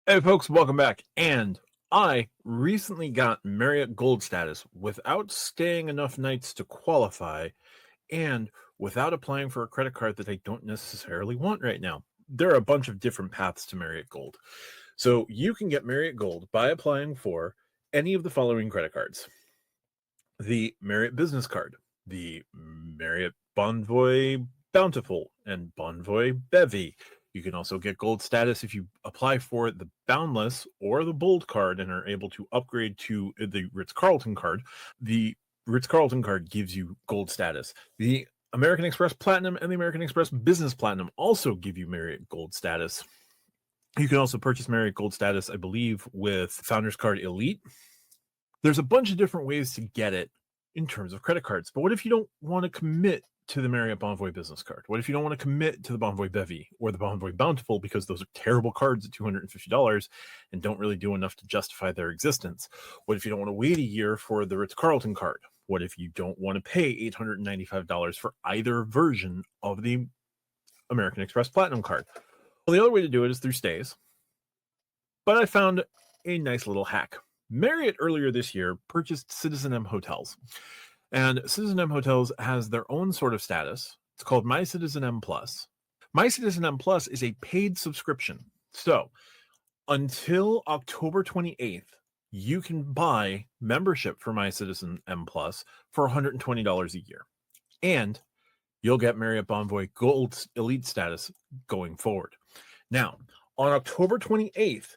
Hey folks, welcome back. And I recently got Marriott Gold Status without staying enough nights to qualify and without applying for a credit card that I don't necessarily want right now. There are a bunch of different paths to Marriott Gold. So you can get Marriott Gold by applying for any of the following credit cards: the Marriott Business Card, the Marriott Bonvoy Bountiful, and Bonvoy Bevy. You can also get gold status if you apply for the Boundless or the Bold card and are able to upgrade to the Ritz-Carlton card. The Ritz-Carlton card gives you gold status. The American Express Platinum and the American Express Business Platinum also give you Marriott Gold status. You can also purchase Marriott Gold status, I believe, with Founders Card Elite. There's a bunch of different ways to get it in terms of credit cards. But what if you don't want to commit to the Marriott Bonvoy Business Card? What if you don't want to commit to the Bonvoy Bevy or the Bonvoy Bountiful because those are terrible cards at $250 and don't really do enough to justify their existence? What if you don't want to wait a year for the Ritz-Carlton card? What if you don't want to pay $895 for either version of the American Express Platinum card? Well, the other way to do it is through stays. But I found a nice little hack. Marriott earlier this year purchased CitizenM hotels, and CitizenM hotels has their own sort of status. It's called My CitizenM Plus. My CitizenM Plus is a paid subscription. So until October 28th, you can buy membership for My CitizenM Plus for $120 a year. And you'll get Marriott Bonvoy Gold Elite status going forward. Now, on October 28th,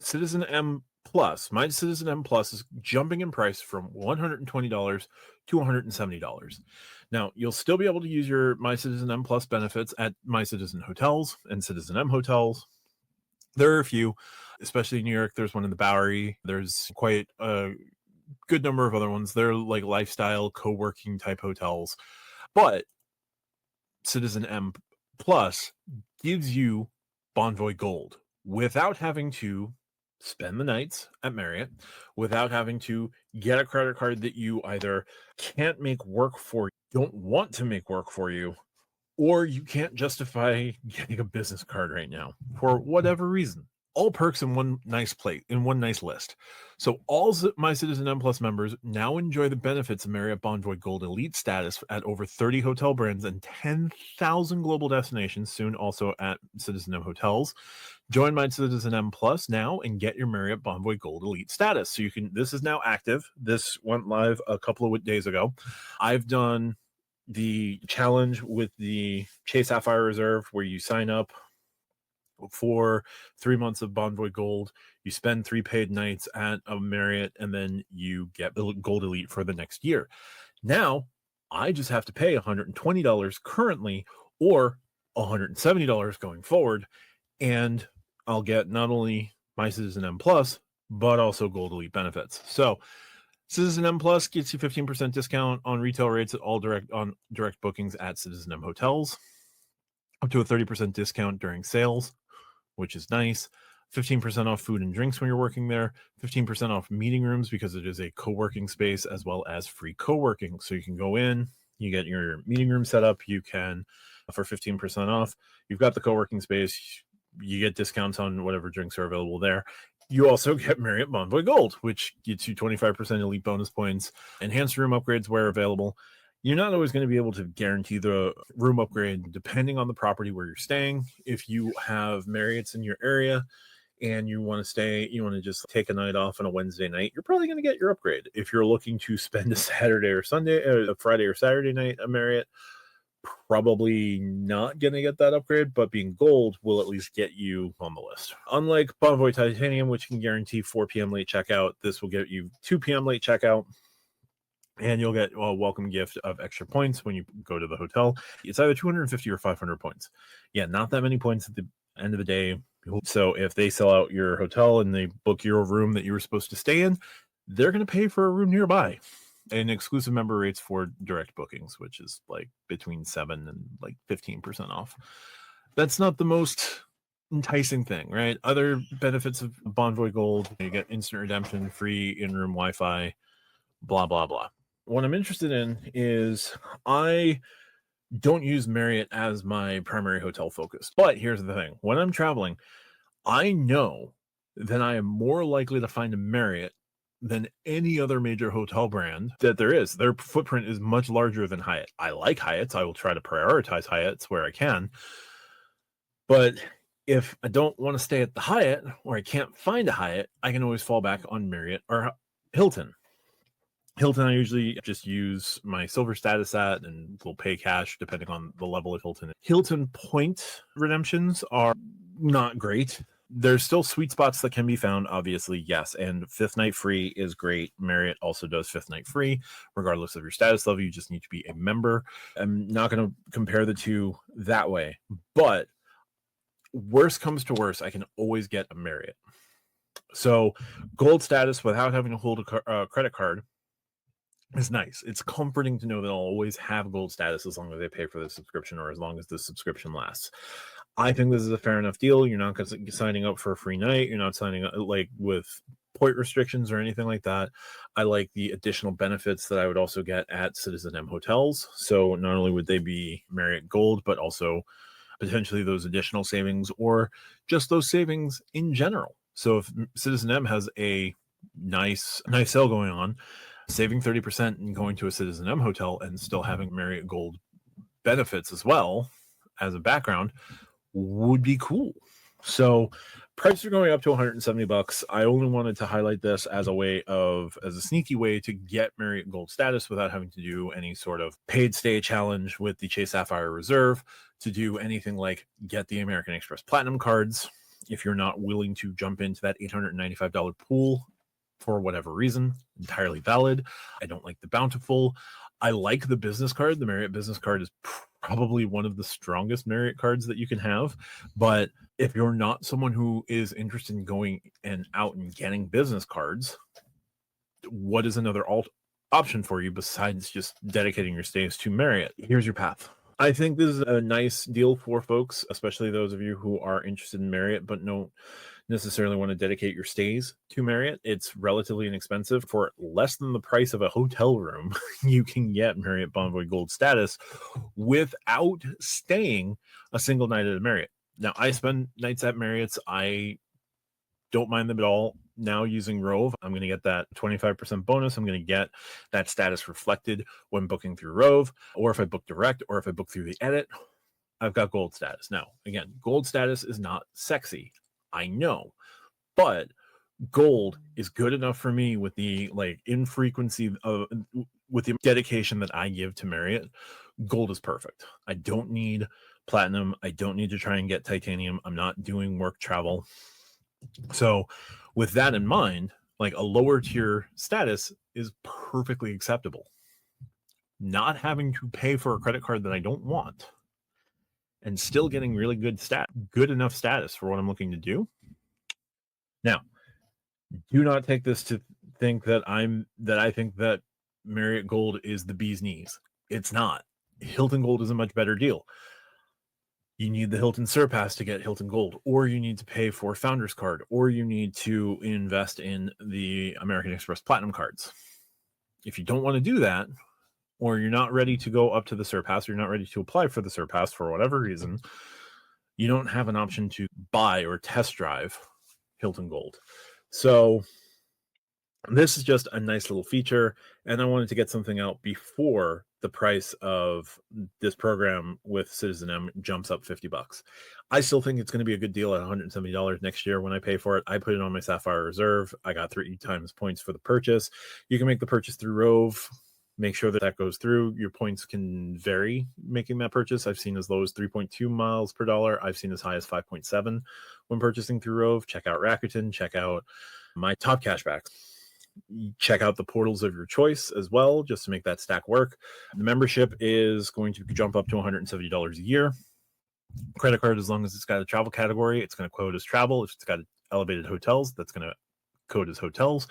CitizenM Plus, My CitizenM Plus is jumping in price from $120 to $170. Now, you'll still be able to use your My CitizenM Plus benefits at My Citizen hotels and CitizenM hotels. There are a few, especially in New York. There's one in the Bowery. There's quite a good number of other ones. They're like lifestyle, co-working type hotels. But CitizenM Plus gives you Bonvoy Gold without having to spend the nights at Marriott, without having to get a credit card that you either can't make work for, don't want to make work for you, or you can't justify getting a business card right now for whatever reason. All perks in one nice plate, in one nice list. So all My CitizenM Plus members now enjoy the benefits of Marriott Bonvoy Gold Elite status at over 30 hotel brands and 10,000 global destinations, soon also at CitizenM hotels. Join My CitizenM Plus now and get your Marriott Bonvoy Gold Elite status. So you can, this is now active. This went live a couple of days ago. I've done the challenge with the Chase Sapphire Reserve where you sign up for 3 months of Bonvoy Gold, you spend 3 paid nights at a Marriott, and then you get the Gold Elite for the next year. Now, I just have to pay $120 currently or $170 going forward, and I'll get not only My CitizenM Plus, but also Gold Elite benefits. So CitizenM Plus gets you 15% discount on retail rates at all direct bookings at CitizenM hotels, up to a 30% discount during sales, which is nice. 15% off food and drinks when you're working there, 15% off meeting rooms because it is a co-working space, as well as free co-working. So you can go in, you get your meeting room set up, you can, for 15% off, you've got the co-working space, you get discounts on whatever drinks are available there. You also get Marriott Bonvoy Gold, which gets you 25% elite bonus points, enhanced room upgrades where available. You're not always going to be able to guarantee the room upgrade depending on the property where you're staying. If you have Marriotts in your area and you want to just take a night off on a Wednesday night, you're probably going to get your upgrade. If you're looking to spend a Saturday or Sunday, a Friday or Saturday night at Marriott, probably not going to get that upgrade, but being gold will at least get you on the list. Unlike Bonvoy Titanium, which can guarantee 4 p.m. late checkout, this will get you 2 p.m. late checkout. And you'll get a welcome gift of extra points when you go to the hotel. It's either 250 or 500 points. Yeah, not that many points at the end of the day. So if they sell out your hotel and they book your room that you were supposed to stay in, they're going to pay for a room nearby. And exclusive member rates for direct bookings, which is like between 7 and like 15% off. That's not the most enticing thing, right? Other benefits of Bonvoy Gold, you get instant redemption, free in-room Wi-Fi, blah, blah, blah. What I'm interested in is I don't use Marriott as my primary hotel focus. But here's the thing. When I'm traveling, I know that I am more likely to find a Marriott than any other major hotel brand that there is. Their footprint is much larger than Hyatt. I like Hyatts. I will try to prioritize Hyatts where I can. But if I don't want to stay at the Hyatt or I can't find a Hyatt, I can always fall back on Marriott or Hilton. Hilton, I usually just use my silver status at and will pay cash depending on the level of Hilton. Hilton point redemptions are not great. There's still sweet spots that can be found, obviously, yes. And fifth night free is great. Marriott also does fifth night free, regardless of your status level. You just need to be a member. I'm not going to compare the two that way, but worst comes to worst, I can always get a Marriott. So gold status without having to hold a credit card is nice. It's comforting to know that I'll always have gold status as long as I pay for the subscription or as long as the subscription lasts. I think this is a fair enough deal. You're not signing up for a free night. You're not signing up like with point restrictions or anything like that. I like the additional benefits that I would also get at CitizenM hotels. So not only would they be Marriott Gold, but also potentially those additional savings or just those savings in general. So if CitizenM has a nice sale going on, saving 30% and going to a CitizenM hotel and still having Marriott Gold benefits as well as a background would be cool. So prices are going up to $170. I only wanted to highlight this as a sneaky way to get Marriott Gold status without having to do any sort of paid stay challenge with the Chase Sapphire Reserve, to do anything like get the American Express Platinum cards. If you're not willing to jump into that $895 pool for whatever reason, entirely valid. I don't like the Bountiful. I like the business card. The Marriott business card is probably one of the strongest Marriott cards that you can have. But if you're not someone who is interested in going and out and getting business cards, what is another option for you besides just dedicating your stays to Marriott? Here's your path. I think this is a nice deal for folks, especially those of you who are interested in Marriott but don't necessarily want to dedicate your stays to Marriott. It's relatively inexpensive. For less than the price of a hotel room, you can get Marriott Bonvoy Gold status without staying a single night at a Marriott. Now, I spend nights at Marriott's. I don't mind them at all. Now using Rove, I'm going to get that 25% bonus. I'm going to get that status reflected when booking through Rove, or if I book direct, or if I book through the edit, I've got gold status. Now, again, gold status is not sexy. I know, but gold is good enough for me with the infrequency of with the dedication that I give to Marriott. Gold is perfect. I don't need platinum. I don't need to try and get titanium. I'm not doing work travel. So with that in mind, like a lower tier status is perfectly acceptable. Not having to pay for a credit card that I don't want and still getting really good enough status for what I'm looking to do. Now, do not take this to think that I think that Marriott Gold is the bee's knees. It's not. Hilton Gold is a much better deal. You need the Hilton Surpass to get Hilton Gold, or you need to pay for Founders Card, or you need to invest in the American Express Platinum cards. If you don't want to do that, or you're not ready to go up to the Surpass, or you're not ready to apply for the Surpass for whatever reason, you don't have an option to buy or test drive Hilton Gold. So this is just a nice little feature, and I wanted to get something out before the price of this program with CitizenM jumps up $50. I still think it's going to be a good deal at $170 next year when I pay for it. I put it on my Sapphire Reserve. I got 3 times points for the purchase. You can make the purchase through Rove. Make sure that goes through. Your points can vary making that purchase. I've seen as low as 3.2 miles per dollar. I've seen as high as 5.7 when purchasing through Rove. Check out Rakuten. Check out my top cashbacks. Check out the portals of your choice as well, just to make that stack work. The membership is going to jump up to $170 a year. Credit card, as long as it's got a travel category, it's going to quote as travel. If it's got elevated hotels, that's going to code as hotels.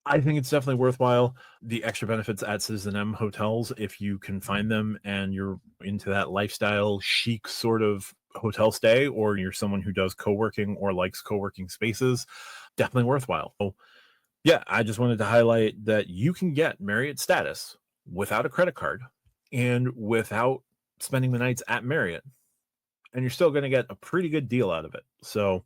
I think it's definitely worthwhile. The extra benefits at CitizenM hotels, if you can find them and you're into that lifestyle chic sort of hotel stay, or you're someone who does co-working or likes co-working spaces, definitely worthwhile. So yeah, I just wanted to highlight that you can get Marriott status without a credit card and without spending the nights at Marriott and you're still going to get a pretty good deal out of it. So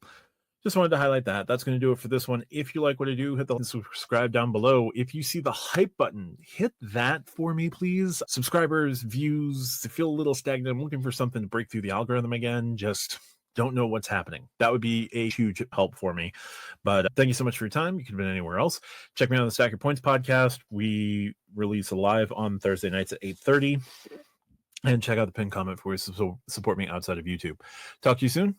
just wanted to highlight that. That's going to do it for this one. If you like what I do, hit the subscribe down below. If you see the hype button, hit that for me, please. Subscribers, views, I feel a little stagnant. I'm looking for something to break through the algorithm again. Just don't know what's happening. That would be a huge help for me. But thank you so much for your time. You could have been anywhere else. Check me out on the Stack Your Points podcast. We release live on Thursday nights at 8:30. And check out the pinned comment for ways to support me outside of YouTube. Talk to you soon.